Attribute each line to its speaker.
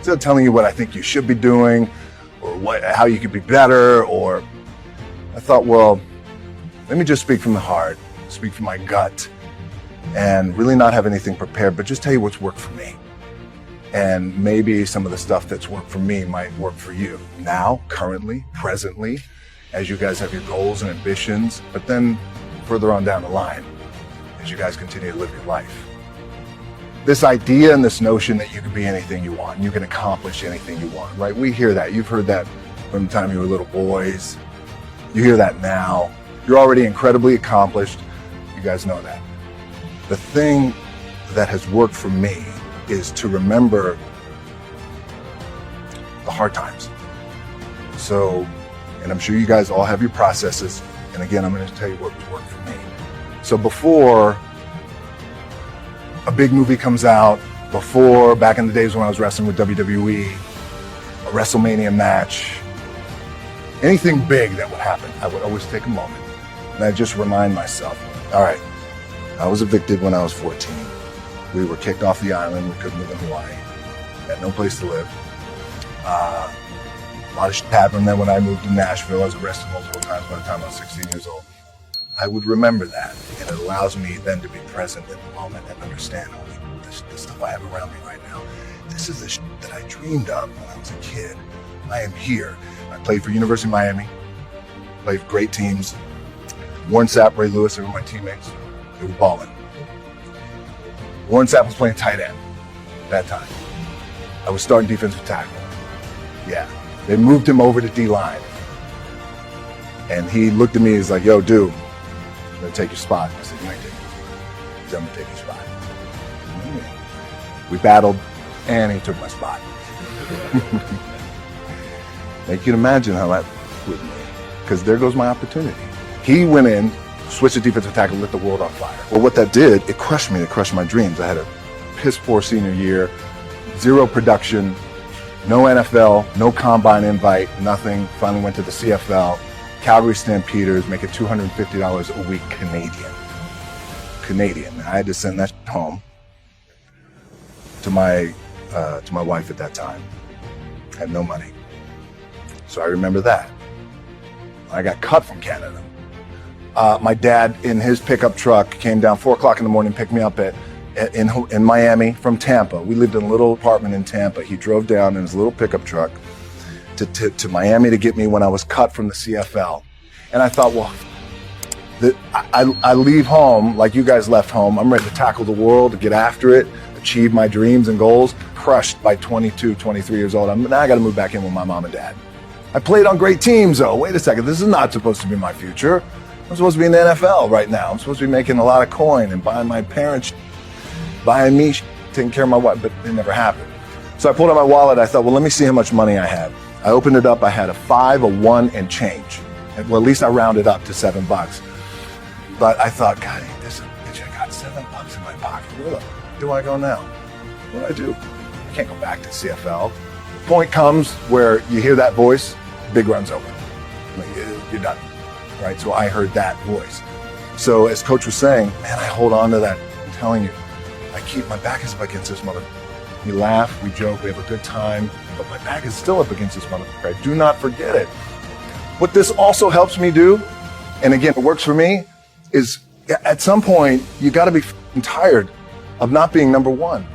Speaker 1: Instead of telling you what I think you should be doing or how you could be better, or I thought, well, let me just speak from the heart, speak from my gut, and really not have anything prepared, but just tell you what's worked for me. And maybe some of the stuff that's worked for me might work for you now, currently, presently, as you guys have your goals and ambitions, but then further on down the line, as you guys continue to live your life. This idea and this notion that you can be anything you want, and you can accomplish anything you want, right? We hear that. You've heard that from the time you were little boys. You hear that now. You're already incredibly accomplished. You guys know that. The thing that has worked for me is to remember the hard times. So, and I'm sure you guys all have your processes. And again, I'm going to tell you what worked for me. So before a big movie comes out, before, back in the days when I was wrestling with WWE, a WrestleMania match, anything big that would happen, I would always take a moment and I just remind myself, all right, I was evicted when I was 14. We were kicked off the island. We couldn't live in Hawaii. Had no place to live. A lot of shit happened. Then when I moved to Nashville, I was arrested multiple times by the time I was 16 years old. I would remember that, and it allows me then to be present in the moment and understand the stuff I have around me right now. This is the shit that I dreamed of when I was a kid. I am here. I played for University of Miami, played for great teams. Warren Sapp, Ray Lewis, they were my teammates. They were balling. Warren Sapp was playing tight end at that time. I was starting defensive tackle. Yeah. They moved him over to D-line. And he looked at me, he's like, yo, dude, I'm going to take your spot. I said, you ain't taking it. He said, I'm going to take your spot. We battled, and he took my spot. Now you can imagine how that would me, because there goes my opportunity. He went in, switched to defensive tackle, lit the world on fire. Well, what that did, it crushed me, it crushed my dreams. I had a piss poor senior year, zero production, no NFL, no combine invite, nothing. Finally went to the CFL, Calgary Stampeders, making $250 a week Canadian. I had to send that home to my wife at that time. Had no money. So I remember that. I got cut from Canada. My dad, in his pickup truck, came down 4 o'clock in the morning, picked me up in Miami from Tampa. We lived in a little apartment in Tampa. He drove down in his little pickup truck to Miami to get me when I was cut from the CFL. And I thought, well, I leave home like you guys left home. I'm ready to tackle the world, to get after it, achieve my dreams and goals. Crushed by 22, 23 years old. Now I got to move back in with my mom and dad. I played on great teams, though. Wait a second, this is not supposed to be my future. I'm supposed to be in the NFL right now. I'm supposed to be making a lot of coin and buying my parents, buying me, taking care of my wife, but it never happened. So I pulled out my wallet. I thought, well, let me see how much money I have. I opened it up. I had a 5, a 1, and change. Well, at least I rounded up to $7. But I thought, God, ain't this a bitch? I got $7 in my pocket. Where do I go now? What do I do? I can't go back to CFL. The point comes where you hear that voice, big run's open. You're done. Right? So I heard that voice. So as Coach was saying, man, I hold on to that. I'm telling you, I keep my back is up against this mother. We laugh, we joke, we have a good time, but my back is still up against this motherfucker. Do not forget it. What this also helps me do, and again, it works for me, is at some point, you got to be tired of not being number one.